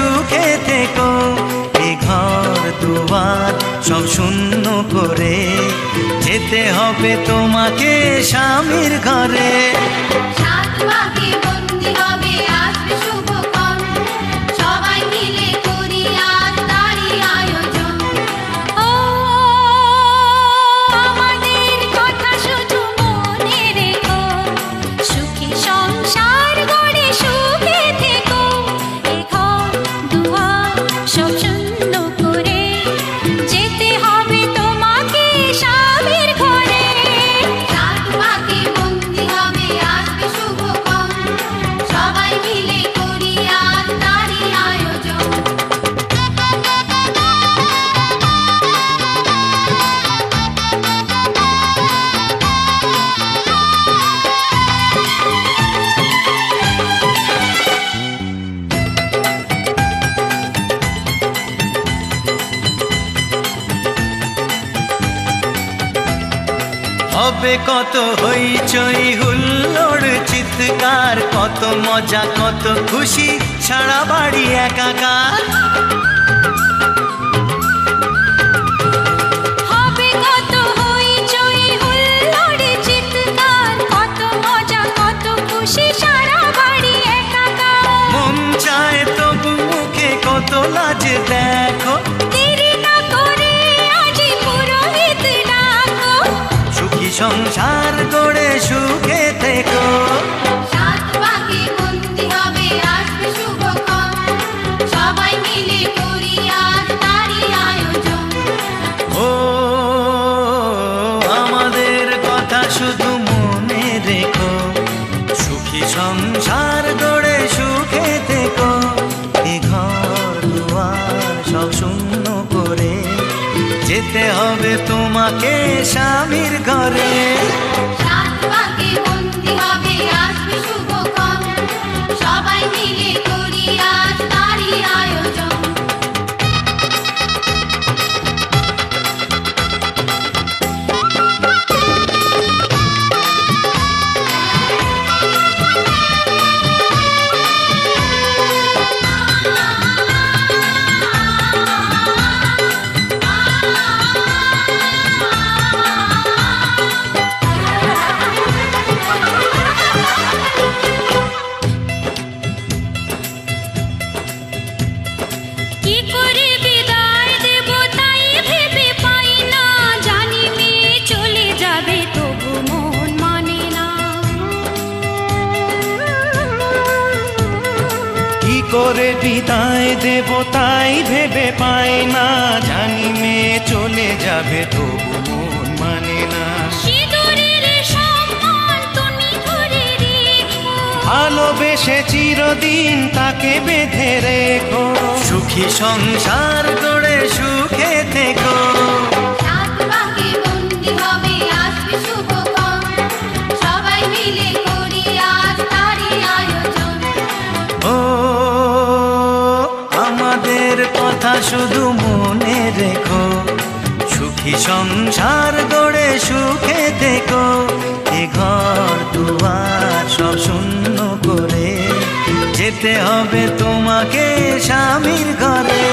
সুখে থেকো। এ ঘর দুয়ার সব শূন্য করে যেতে হবে তোমাকে স্বামীর ঘরে। সাত পাকে বন্দি হবে আসবে শুভক্ষণ, সবাই মিলে করি আজ তারই আয়োজন। ও আমাদের কথা শুধু মনে রেখো, সুখী সংসার গড়ে সুখে থেকো। এ ঘর দুয়ার সব শূন্য করে যেতে হবে তোমাকে স্বামীর ঘরে। সাত পাকে বন্দি হবে আসবে শুভক্ষণ, সবাই মিলে করি আজ তারই আয়োজন। হবে কত হইচই হুল্লোড় চিৎকার, কত মজা কত খুশি সারা বাড়ি একাকার। হবে কত হইচই হুল্লোড় চিৎকার, কত মজা কত খুশি সারা বাড়ি একাকার। মন চায় তবু মুখে কত লাজ দেখো, দেরি না করে আজই পুরোহিত ডাকো। সুখী সংসার গড়ে সুখে থেকো। সাত পাকে বন্দি হবে আসবে শুভক্ষণ, সবাই মিলে করি আজ তারই আয়োজন। ও আমাদের কথা শুধু মনে রেখো, সুখী সংসার গড়ে সুখে থেকো। এ ঘর দুয়ার সব শূন্য করে যেতে হবে তোমাকে স্বামীর ঘরে। সাত পাকে বন্দি হবে আসবে শুভক্ষণ, সবাই মিলে করি আজ তারই আয়োজন। কি করে বিদায় দেব তাই ভেবে পাই না, জানি মেয়ে চলে যাবে তবু মন মানে না। কি করে বিদায় দেব তাই ভেবে পাই না, জানি মেয়ে চলে যাবে তবু মন মানে না। সিঁদুরের সম্মান তুমি ধরে রেখো, ভালোবেসে চিরদিন তাকে বেঁধে রেখো। সুখী সংসার গড়ে সুখে থেকো। সাত পাকে বন্দি হবে আসবে শুভক্ষণ, সবাই মিলে করি আজ তারই আয়োজন। ও আমাদের কথা শুধু মনে রেখো, সুখী সংসার গড়ে সুখে থেকো। এ ঘর দুয়ার সব শূন্য করে যেতে হবে তোমাকে স্বামীর ঘরে।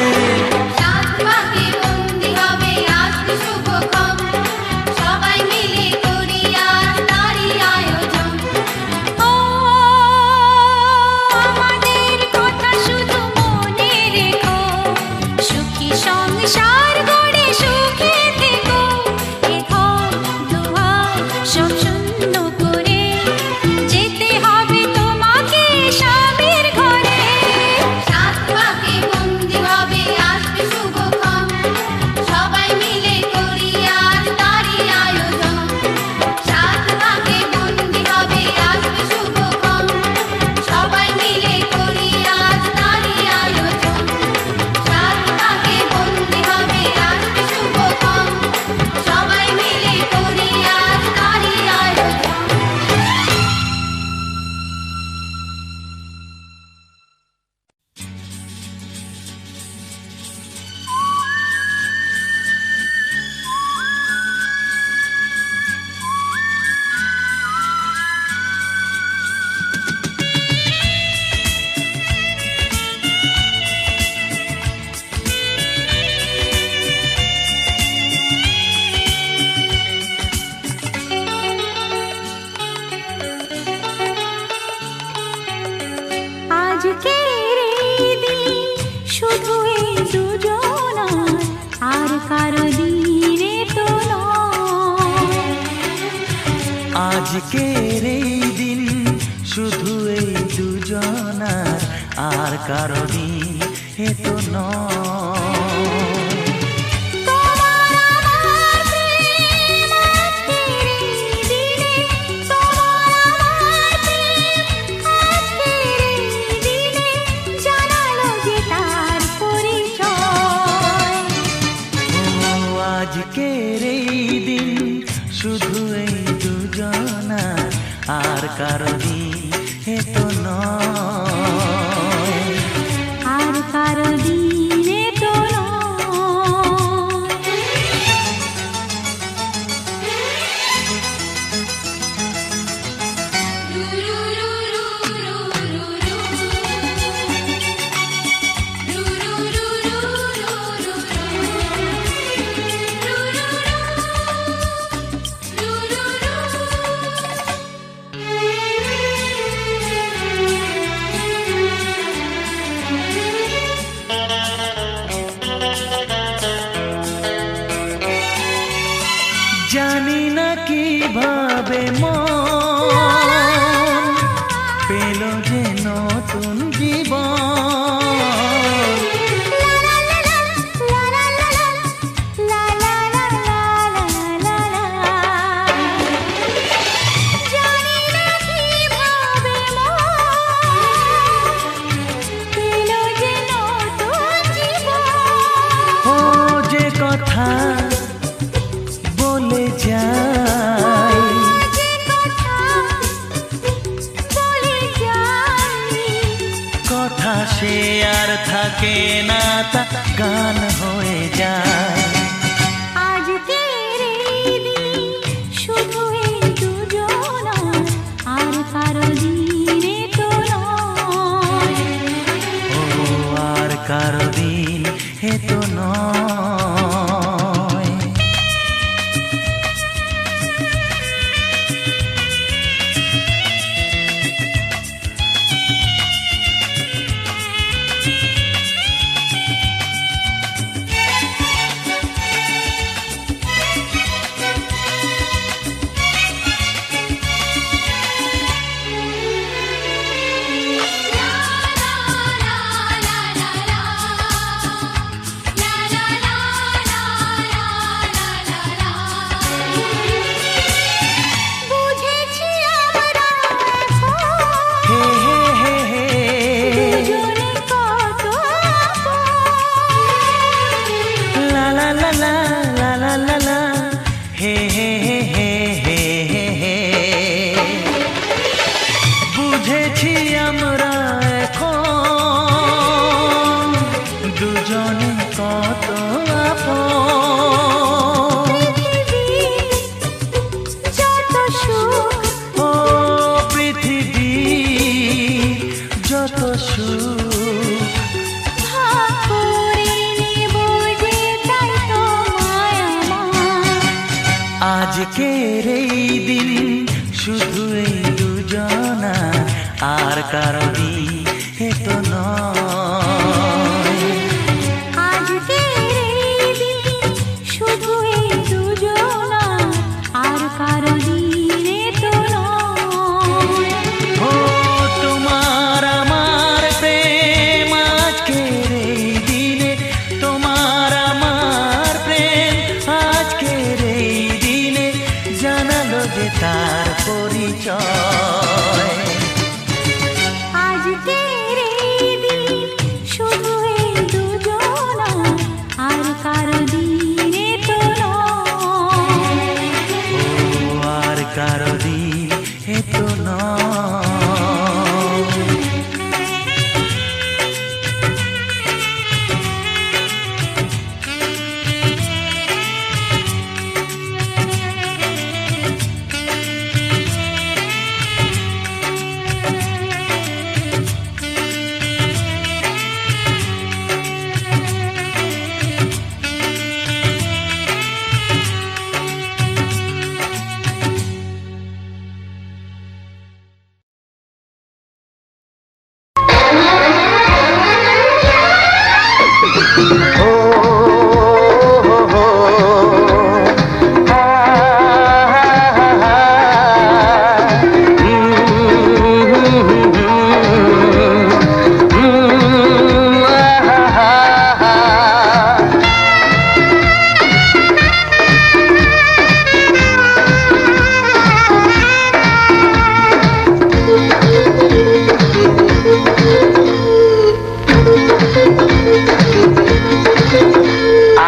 সাত পাকে বন্দি হবে আসবে শুভক্ষণ, সবাই মিলে করি আজ তারই আয়োজন। ও আমাদের কথা শুধু মনে রেখো, সুখী সংসার গড়ে সুখে থেকো। এ ঘর দুয়ার সব শূন্য করে যেতে হবে তোমাকে স্বামীর ঘরে। সাত পাকে বন্দি আজকের এই দিন শুধু এই দুজনার, আর কারো দিন এ তো নয়। আজকের এই দিন শুধু এই দুজনার, আর কারো দিন এ তো নয়, আর কারো দিন এ তো জানি না কিভাবে মন পেল যে নতুন জীবন। ও যে কথা বলে যাই, কথা সে আর থাকে না, তা গান হয়ে যায়। আজকের এই দিন শুধু এই দুজনার, আর কারো দিন এ তো নয়, ও আর কারো দিন এ তো নয়। হে হে হে হে হে হে হে, বুঝেছি আমরা এখন দুজনে কত আপন। যত সুখ ও পৃথিবী যত সুখ, ভাগ করে নেব যে তাই তো মায়া আমার। আজকের এই দিন শুধু এই দুজনা, আর কারো দিন এ তো নয়। আজকের এই দিন শুধু এই দুজনার, আর কারো দিন এ তো নয়। ও তোমার আমার প্রেম আজকের এই দিনে, তোমার আমার প্রেম আজকের এই দিনে জানালো যে তার পরিচয়। আজকের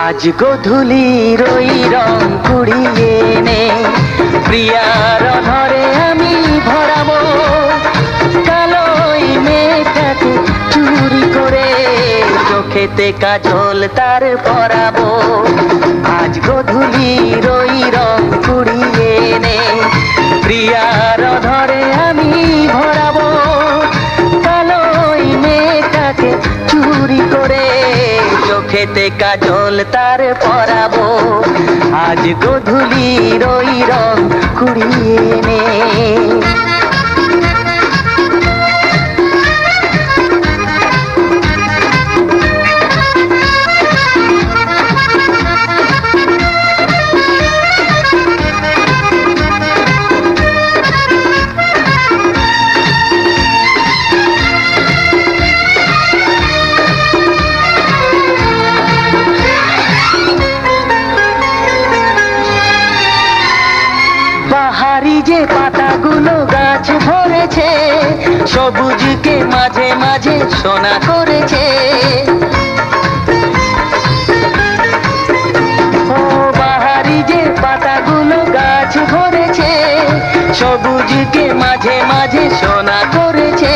আজ গধূলির ওই রং কুড়িয়ে নে, প্রিয়ার ধরে আমি ভরাবো কালো ওই মেয়েটাকে চুরি করে, চোখেতে কাজল তার পরাবো। আজ গধূলির ওই রং কুড়িয়ে নে, প্রিয়ার ধরে আমি ভরাবো কালো ওই মেয়েটাকে চুরি করে, চোখেতে কাজল তার পরাবো। আজ গধূলির ওই রং কুড়িয়ে নে। বাহারি যে পাতাগুলো গাছ ভরেছে, সবুজকে মাঝে মাঝে সোনা করেছে। ও বাহারি যে পাতাগুলো গাছ ভরেছে, সবুজকে মাঝে মাঝে সোনা করেছে।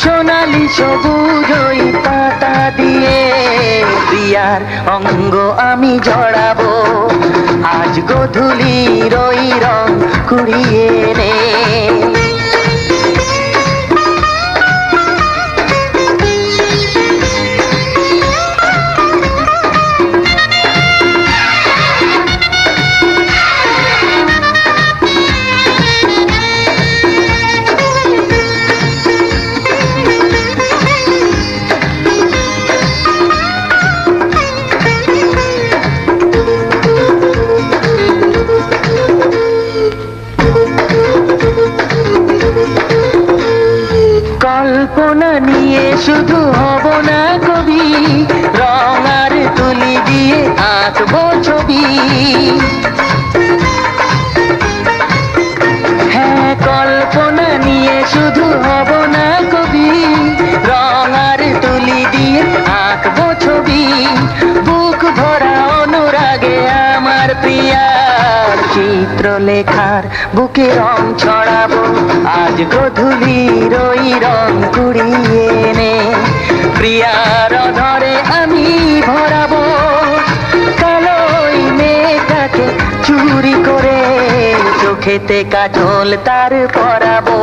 সোনালি সবুজ ওই পাতা দিয়ে প্রিয়ার অঙ্গ আমি জড়াবো। আজ গধূলির ওই রং কুড়িয়ে নে। কল্পনা নিয়ে শুধু হব না কবি, রং আর তুলি দিয়ে আঁকবো ছবি। হ্যাঁ, কল্পনা নিয়ে শুধু হব না কবি, রং আর তুলি দিয়ে আঁকবো ছবি। বুক ভরা অনুরাগে আমার প্রিয়ার চিত্রলেখার বুকে রং ছড়াবো। আজ গধূলির ওই রং কুড়িয়ে নে, প্রিয়ার ধরে আমি ভরাবো কালো ওই মেয়েটাকে চুরি করে, চোখেতে কাজল তার পরাবো।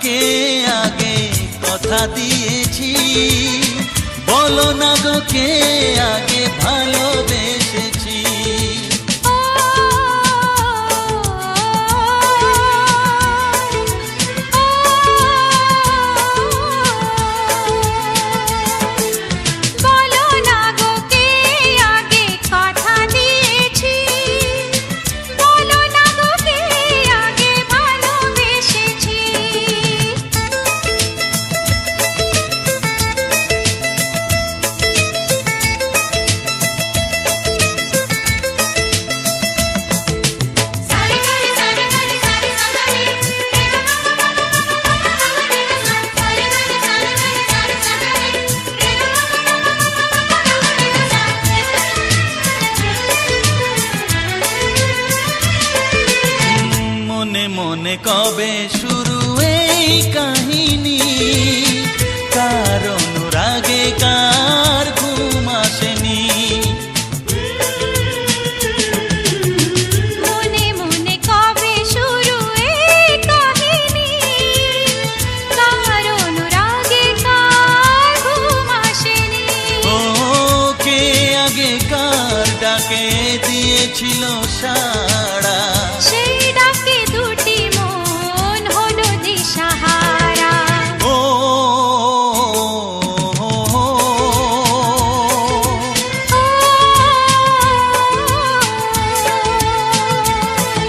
কে আগে কথা দিয়েছি, বলো না গো কে আগে ভালোবেসেছি। ডাকে দিয়েছিল সাড়া, সেই ডাকে দুটি মন হলো দিশাহারা। ও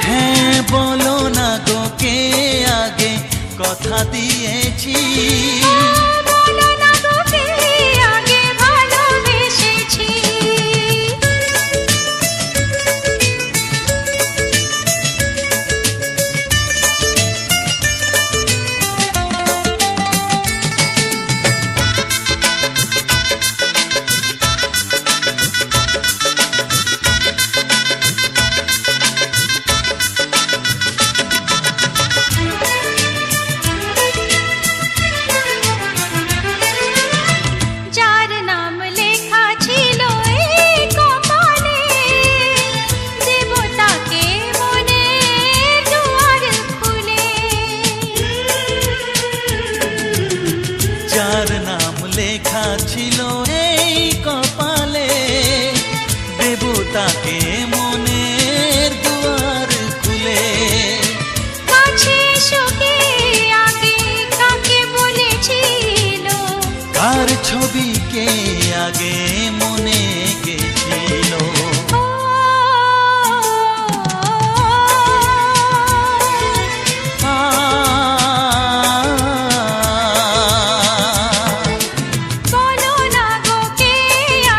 হ্যাঁ, বলো না গো কে আগে কথা দিয়েছি, বলো না গো কে আগে ভালোবেসেছি। যার নাম লেখা ছিল এই কপালে, দেব তাকে মনে দুয়ার খুলে। যার নাম লেখা ছিল এই কপালে, দেব তাকে মনের দুয়ার খুলে। কাছে এসো কে আগে কাকে বলেছিল, কার ছবিকে আগে মনে গেছিল, ও বলো না গো কে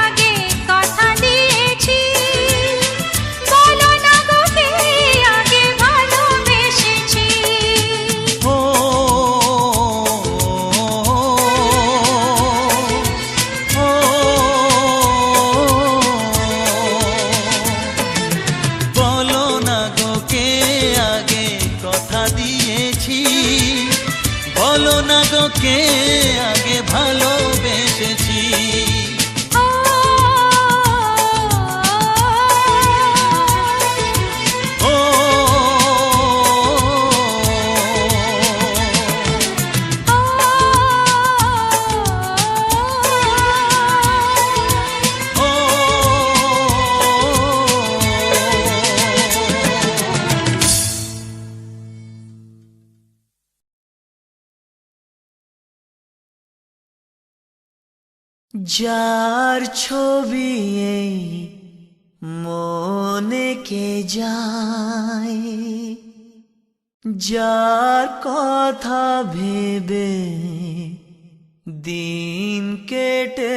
আগে কথা দিয়েছি, বলো না গো কে আগে ভালোবেসেছি। ও বলো না গো কে আগে কথা দিয়েছি, বলো না গো কে আগে ভালোবেসেছি। ও ও যার ছবি এই মনে কে যায়, যার কথা ভেবে দিন কেটে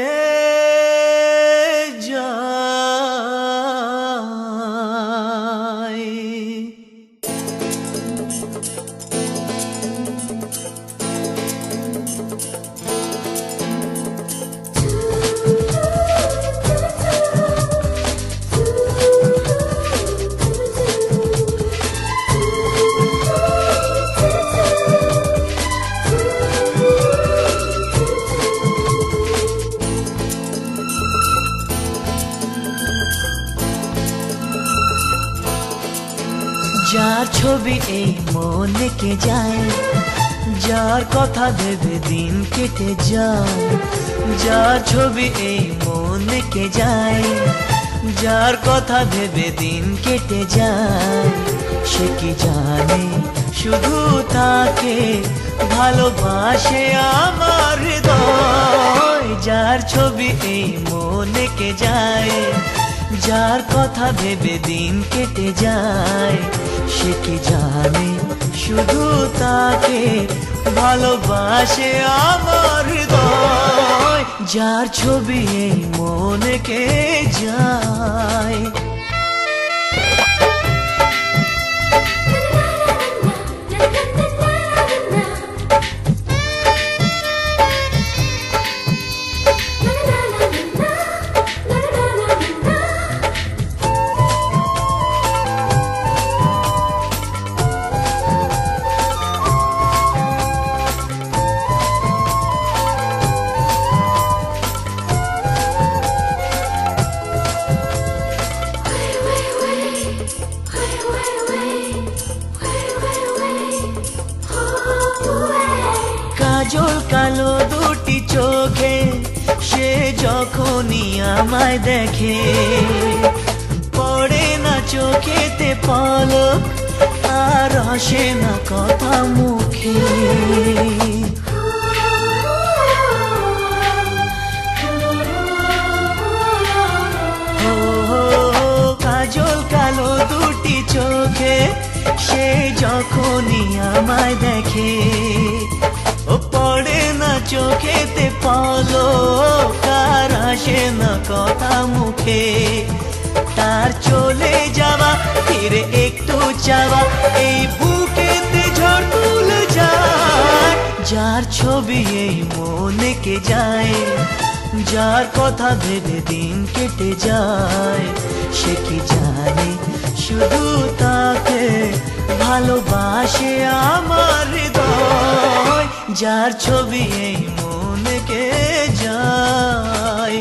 যায়। যার ছবি এই মনে কে যায়, যার কথা ভেবে দিন কেটে যায়। যার ছবি এই মনে কে যায়, যার কথা ভেবে দিন কেটে যায়। সে কি জানে শুধু তাকে ভালোবাসে আমার হৃদয়। যার ছবি এই মনে কে যায়, যার কথা ভেবে দিন কেটে যায়। সে কি জানে শুধু তাকে ভালোবাসে আমার হৃদয়। যার ছবি এই মনে কে যায়। কাজল কালো দুটি চোখে সে যখনই আমায় দেখে, চোখেতে পলক আর আসে না কথা মুখে কাজল কালো দুটি চোখে সে যখনই আমায় দেখে ও পড়ে না চোখেতে পলক আর আসে না কথা মুখে তার চলে যাওয়া ফিরে একটু চাওয়া এই বুকেতে ঝড় তুলে যায় যার ছবি এই মনে কে যায় যার কথা ভেবে দিন কেটে যায় সে কি জানে শুধু তাকে ভালোবাসে আমার হৃদয় যার ছবি এই মনে কে যায়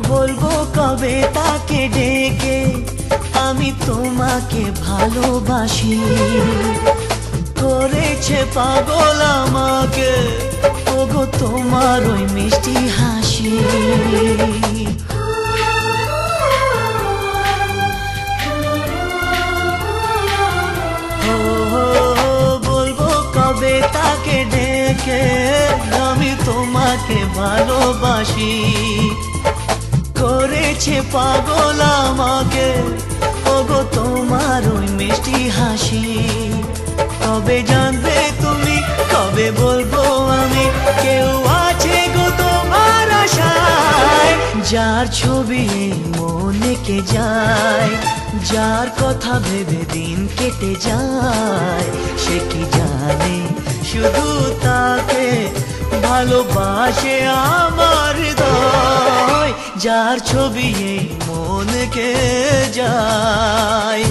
বলবো কবে তাকে ডেকে আমি তোমাকে ভালোবাসি করেছে পাগল আমাকে ওগো তোমার ওই মিষ্টি হাসি বলবো কবে তাকে ডেকে আমি তোমাকে ভালোবাসি করেছে পাগল আমাকে ওগো তোমার ওই মিষ্টি হাসি কবে জানবে তুমি কবে বলবো আমি কেউ আছে গো তোমার আশায় যার ছবি এই মনে কে যায় যার কথা ভেবে দিন কেটে যায় সে কি জানে শুধু তাকে ভালোবাসে আমার হৃদয় যার ছবি এই মনে কে যায়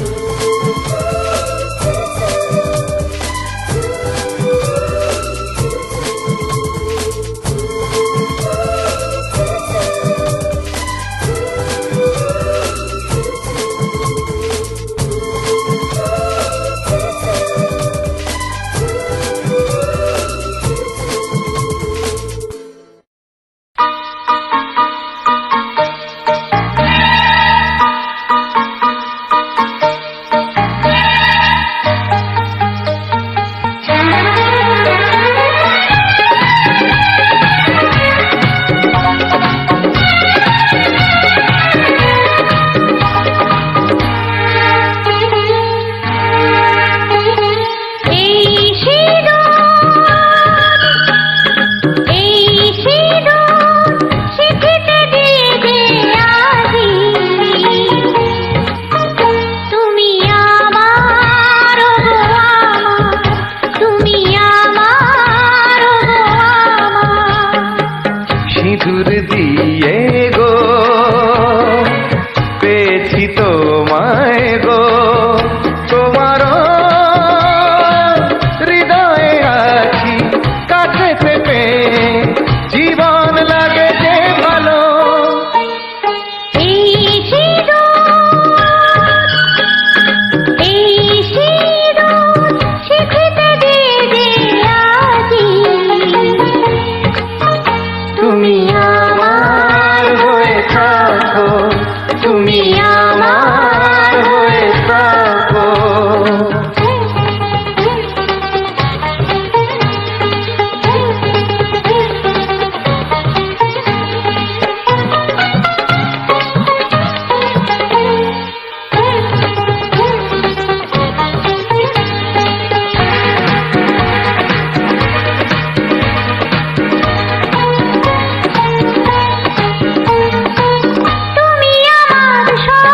তুমি আমার সব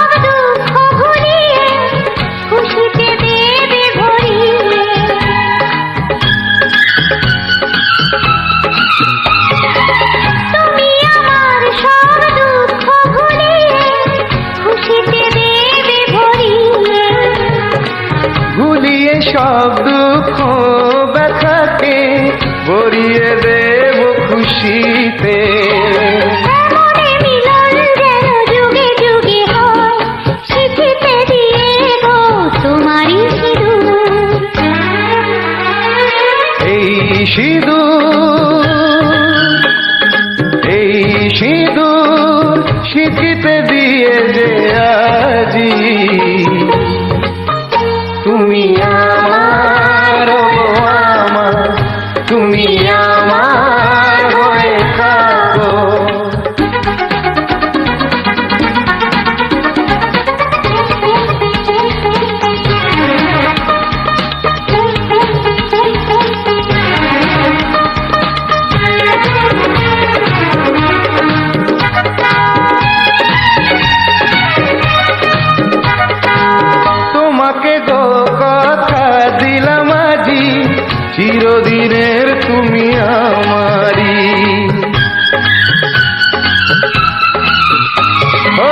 সব দুঃখ ব্যথাকে ভরিয়ে দেব খুশিতে। এমনে মিলন যেন যুগে যুগে হয়, স্মৃতিতে দিয়ে গো তোমারই সিঁদুর। এই সিঁদুর স্মৃতিতে দিয়ে যে আজি তুমি আমার, ও আমার, তুমি আমার হয়ে থাকো। তোমাকে গো কথা দিলাম আজি, চিরদিনের তুমি আমারি। ও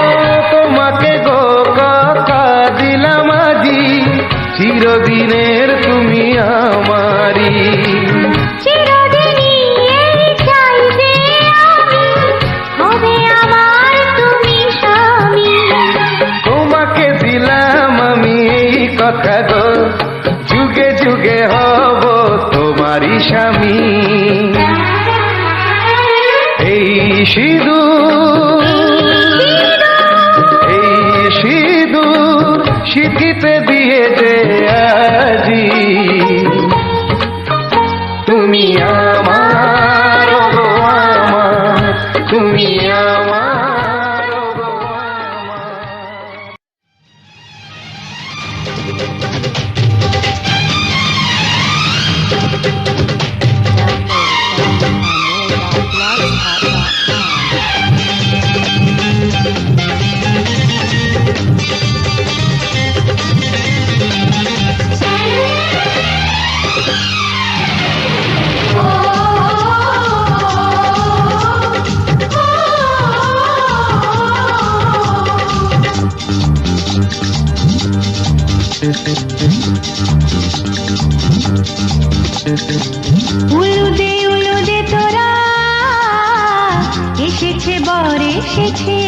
তোমাকে গো কথা দিলাম আজি, চিরদিনের তুমি আমারি। চিরদিনই এই চাই যে আমি, হবে আমার তুমি স্বামী। তোমাকে দিলাম আমি এই কথা গো, যুগে যুগে হব তোমারই স্বামী। এই সিঁদুর স্মৃতিতে দিয়ে যে আজি তুমি আমার, ও আমার, তুমি আমার, ও আমার। উলুদে তোরা এসেছে, বর এসেছে।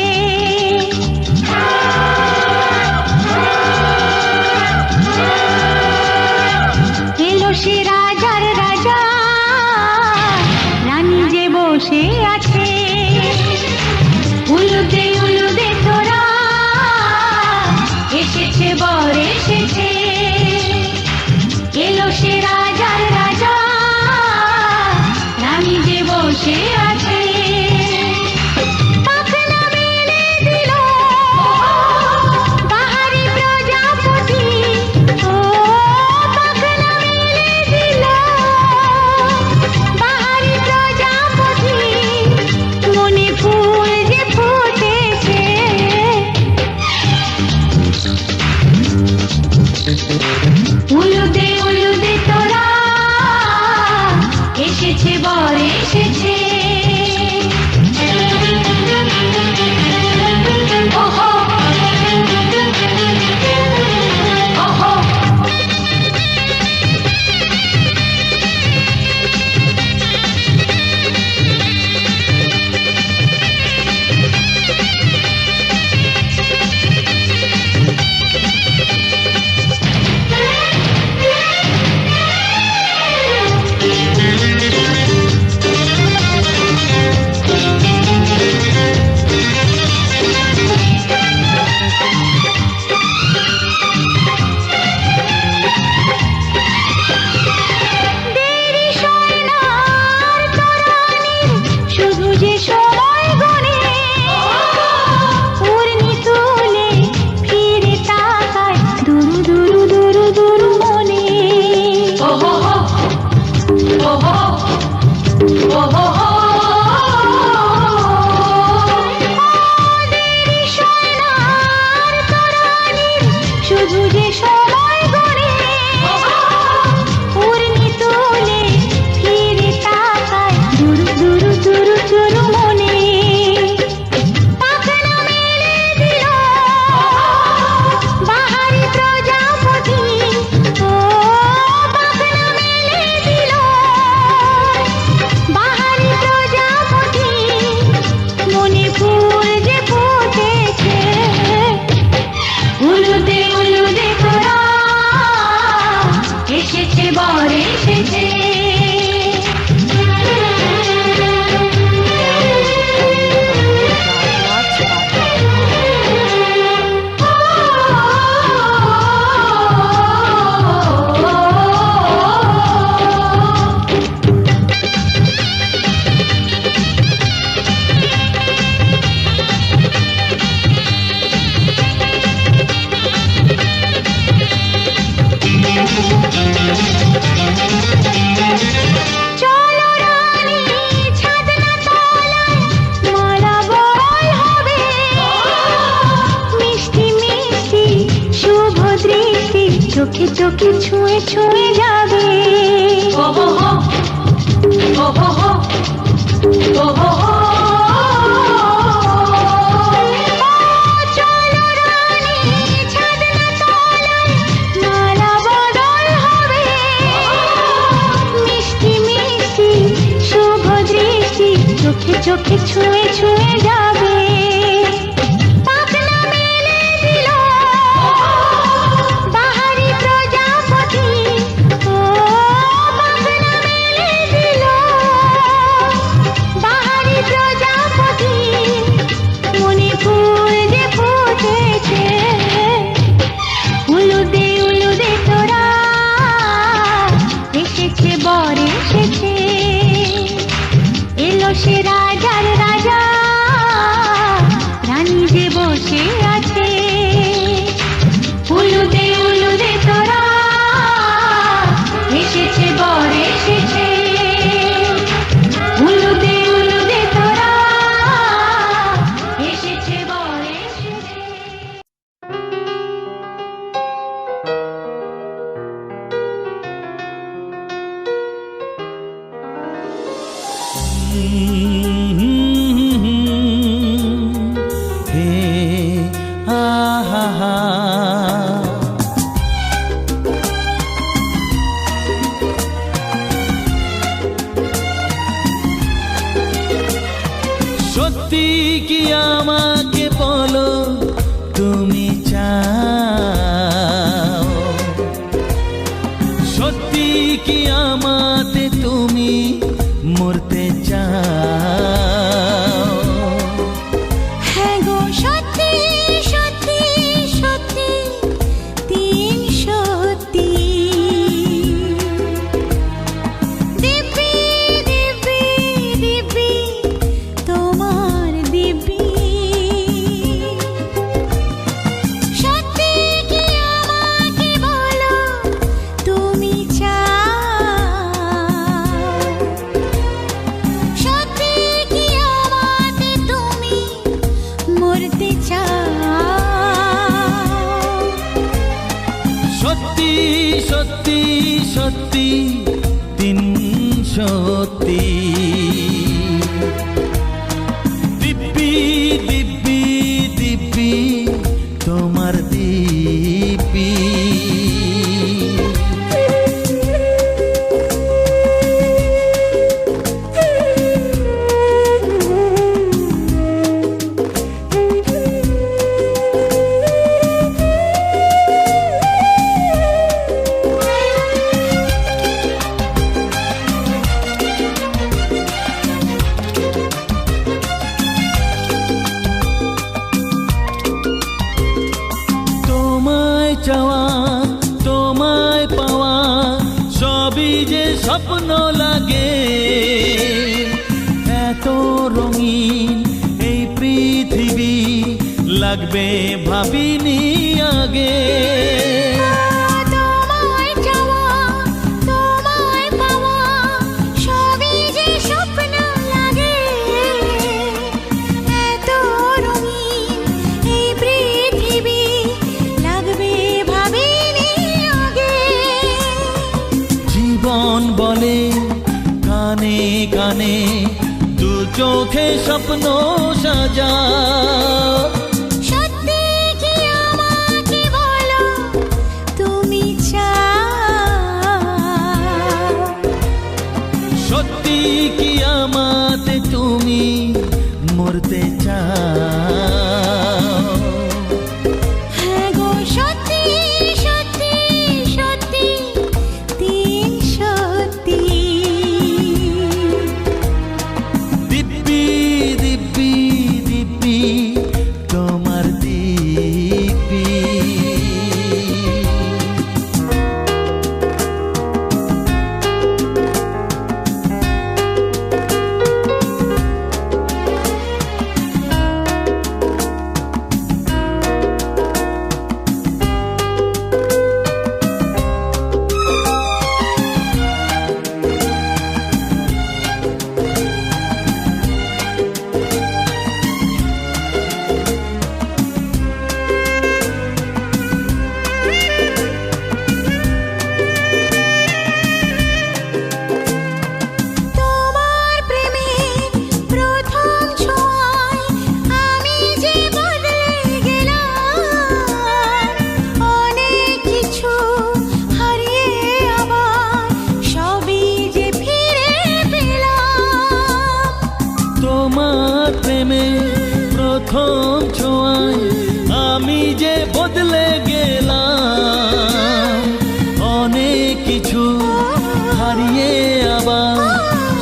এলো সে রাজার রাজা, রানী যে বসে আছে। উলুদে তোরা এসেছে, বর এসেছে। এলো সে রাজার রাজা, চোখে চোখে ছুঁয়ে ছুঁয়ে যাবে। ও হো হো, ও হো হো, ও হো হো। চলো রানী ছাদনা তলায়, মালা বদল হবে। মিষ্টি মিষ্টি শুভ দৃষ্টি চোখে চোখে ছুঁয়ে ছুঁয়ে যাবে। পাখনা মেলে দিল বাহারি প্রজাপতি, ও পাখনা মেলে দিল বাহারি প্রজাপতি। মনে ফুল যে ফুটেছে, উলুদে উলুদে তোরা, এসেছে বর এসেছে, এলো সে রাজার রাজা, রানী যে বসে আছে। উলুদে উলুদে তোরা, এসেছে বর এসেছে, উলুদে উলুদে তোরা, এসেছে বর এসেছে। হে আহা হা। সত্যি কি আমাকে বলো তুমি চাও, সত্যি কি আমাতে তুমি মরতে চাও। হ্যাঁ গো সত্যি সত্যি সত্যি, তিন সত্যি। দিব্যি দিব্যি দিব্যি তোমার দিব্যি। সত্যি কি আমাকে বলো তুমি চাও, সত্যি কি আমাতে তুমি মরতে চাও। সত্যি সত্যি সত্যি, তিন সত্যি। দিব্যি দিব্যি দিব্যি তোমার দিব্যি। তোমায় চাওয়া তোমায় পাওয়া সবই যে স্বপ্ন লাগে। এত রঙিন এই পৃথিবী লাগবে ভাবিনি আগে। তোমায় চাওয়া তোমায় পাওয়া সবই যে স্বপ্ন লাগে। এত রঙিন এই পৃথিবী লাগবে ভাবিনি আগে। জীবন বলে কানে কানে, দু চোখে স্বপ্ন সাজা। সত্যি কি আমাকে বলো তুমি চাও, সত্যি কি আমাতে তুমি মরতে চাও। হ্যাঁ গো সত্যি সত্যি সত্যি, তিন সত্যি। দিব্যি দিব্যি দিব্যি যে বদলে গেলাম, অনেক কিছু হারিয়ে আবার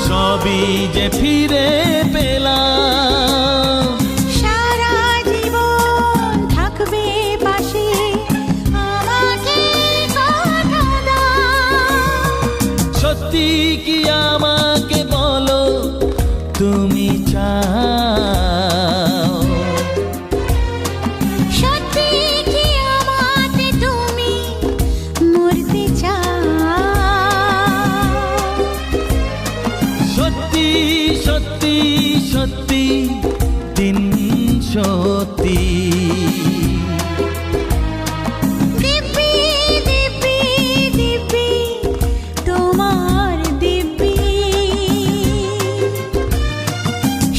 সবই যে ফিরে পেলাম। সারা জীবন থাকবে পাশে, আমাকে কথা দাও। সত্যি কি আমাকে বলো তুমি চাও? সত্যি কি আমাতে তুমি মরতে চাও? সত্যি সত্যি সত্যি দিন সত্যি। দিব্যি দিব্যি দিব্যি তোমার দিব্যি।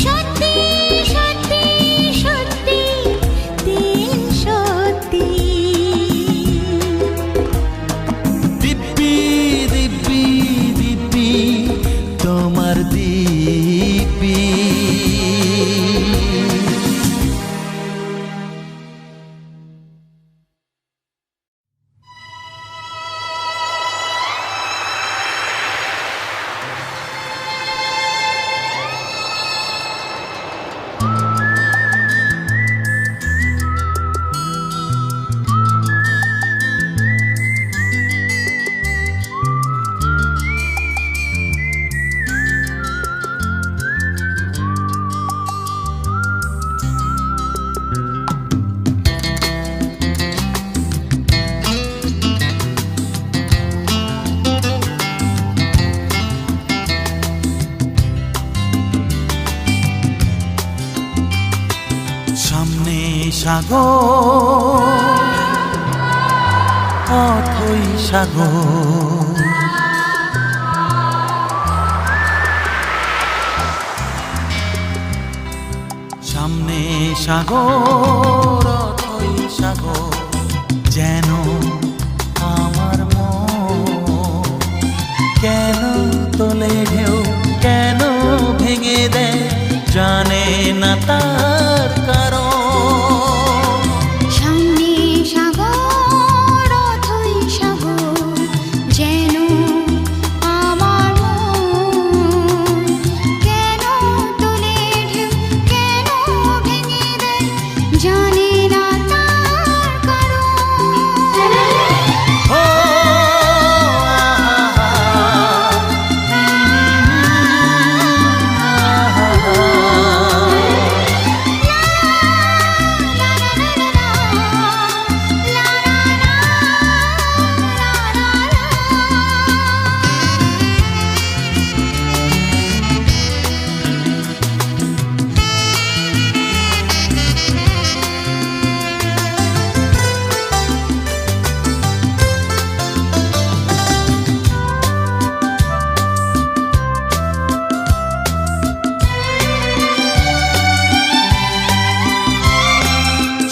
সত্যি সত্যি সত্যি দিন সত্যি। দিব্যি দিব্যি দিব্যি তোমার দিব্যি। সামনে সাগর, অথই সাগর, সামনে সাগর, অথই সাগর, যেন আমার মন কেন তোলে ঢেউ, কেন ভেঙে দেয়, জানে না তার কারণ। সামনে সাগর, অথই সাগর, যেন আমার মন কেন তোলে ঢেউ, কেন ভেঙে দেয়, জানে না তার কারণ। ও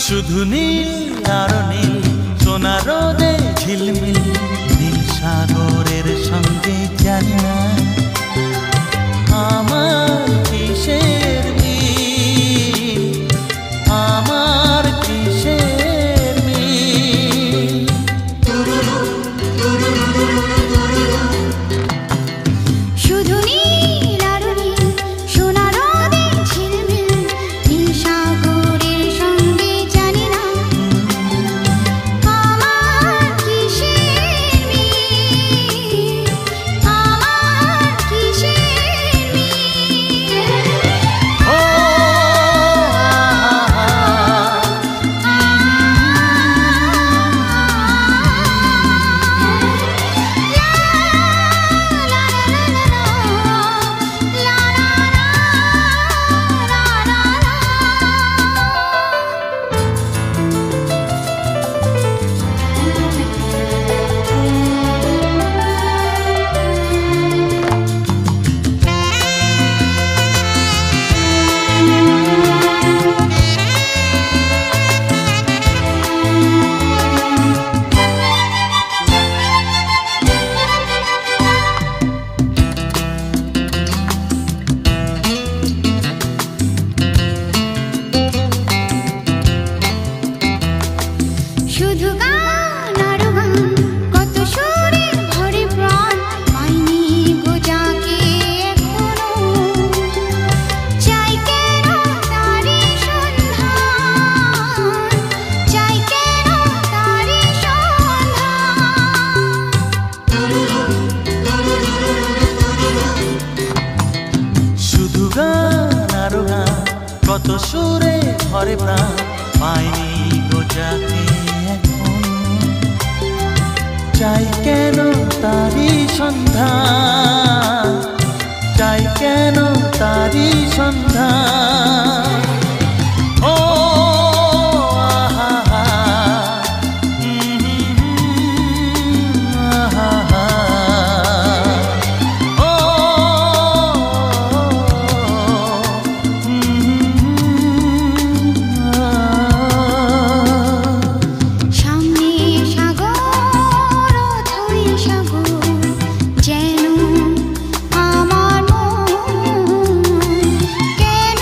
শুধু নীল আর নীল, সোনা রোদে ঝিলমিল, নীল সাগরের সঙ্গে জানি না আমার কিসের মিল, আমার কিসের মিল। শুধু নীল আর নীল, সোনা রোদে ঝিলমিল, নীল সাগরের সঙ্গে জানি না আমার কিসের মিল, আমার শুধু গান আর গান, কত সুরে ভরে প্রাণ, পাইনি গো যাকে এখনো। চাই কেন তারি সন্ধান, চাই কেন তারি সন্ধান। শুধু গান আর গান, কত সুরে ভরে প্রাণ, পাইনি গো যাকে এখনো। চাই কেন তারি সন্ধান, চাই কেন তারি সন্ধান। ও আহা হা, আহা হা, ও সামনে সাগর অথই সাগর, যেন আমার মন, কেন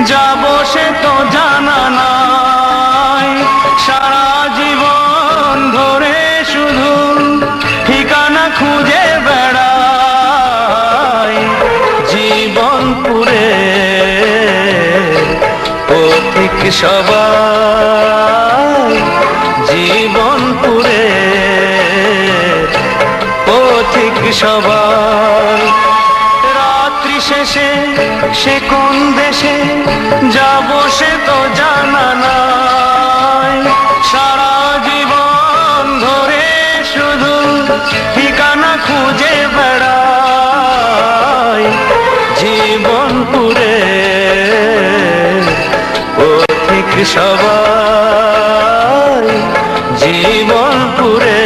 যাবো সে তো জানা নাই। সারা জীবন ধরে শুধু ঠিকানা খুঁজে বেড়াই, জীবনপুরে পথিক সবাই, জীবনপুরে পথিক সবাই। রাত্রি শেষে সে কোন দেশে যাবো সে তো জানা নাই। সারা জীবন ধরে শুধু ঠিকানা খুঁজে বেড়াই, জীবনপুরে পথিক সবাই, জীবনপুরে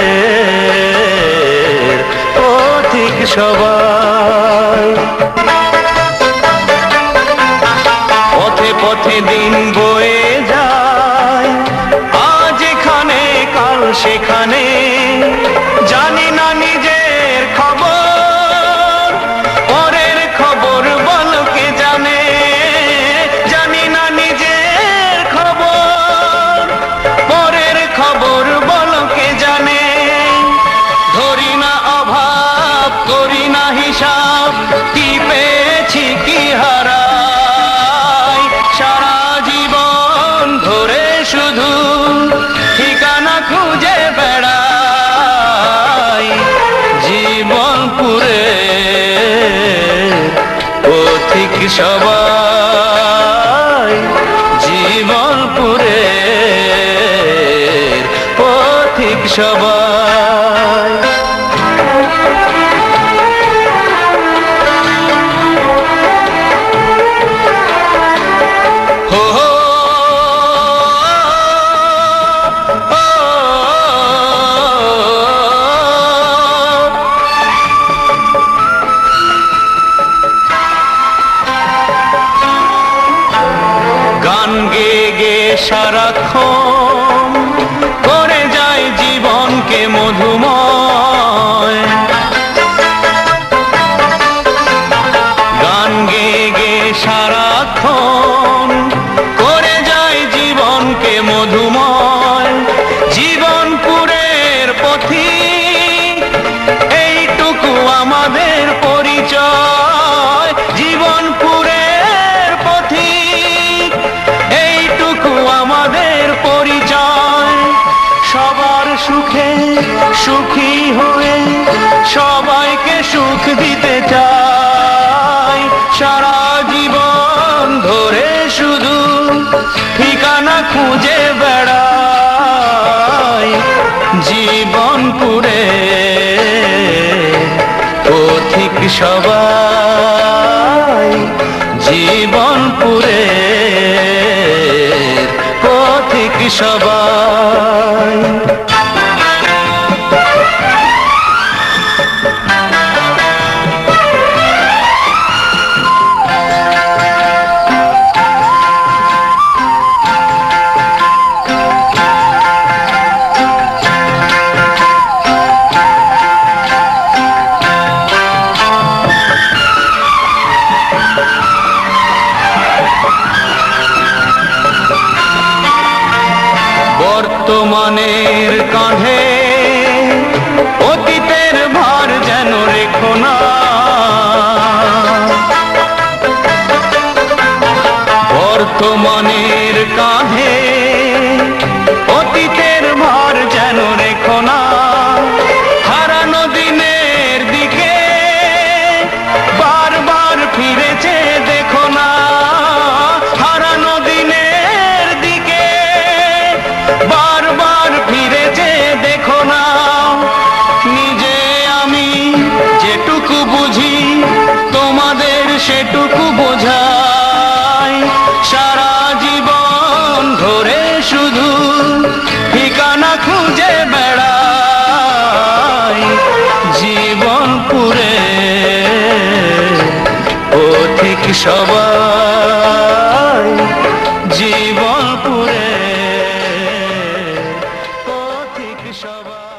পথিক সবাই। পথে পথে দিন বয়ে যায়, আজ এখানে কাল সেখানে, জানি না নিজের খবর, পরের খবর বলো কে জানে। জানি না নিজের খবর, পরের খবর বলো কে জানে। ধরি না অভাব, করি না হিসাব, কি পেয়েছি কি হারাই। সারা জীবন ধরে শুধু ঠিকানা খুঁজে বেড়াই, জীবনপুরে পথিক সবাই, জীবনপুরে পথিক সবাই। গান গে গে সারাক্ষণ করে যায় জীবনকে মধুময়। গান গে গে সারাক্ষণ করে যায় জীবনকে মধুময়। জীবনপুরের পথিক এইটুকু আমাদের পরিচয়। জীবনপুরের পথিক এইটুকু আমাদের পরিচয়। সবার সুখে সুখী হয়ে সবাইকে সুখ দিতে চাই। সারা জীবন ধরে শুধু ঠিকানা খুঁজে বেড়াই, জীবনপুরে পথিক সবাই, জীবনপুরে পথিক সবাই। বর্তমানের কাঁধে অতীতের ভার যেন রেখো না। বর্তমানের কাঁধে অতীতের ভার যেন রেখো না। হারানো দিনের দিকে বারবার ফিরেছে দেখো না। হারানো দিনের দিকে বারবার ফিরেছে দেখো না। নিজে আমি যেটুকু বুঝি তোমাদের সেটুকু বোঝাই। সারা জীবন ধরে শুধু ঠিকানা খুঁজে বেড়াই, জীবনপুরে পথিক সবাই, জীবনপুরে পথিক সবাই।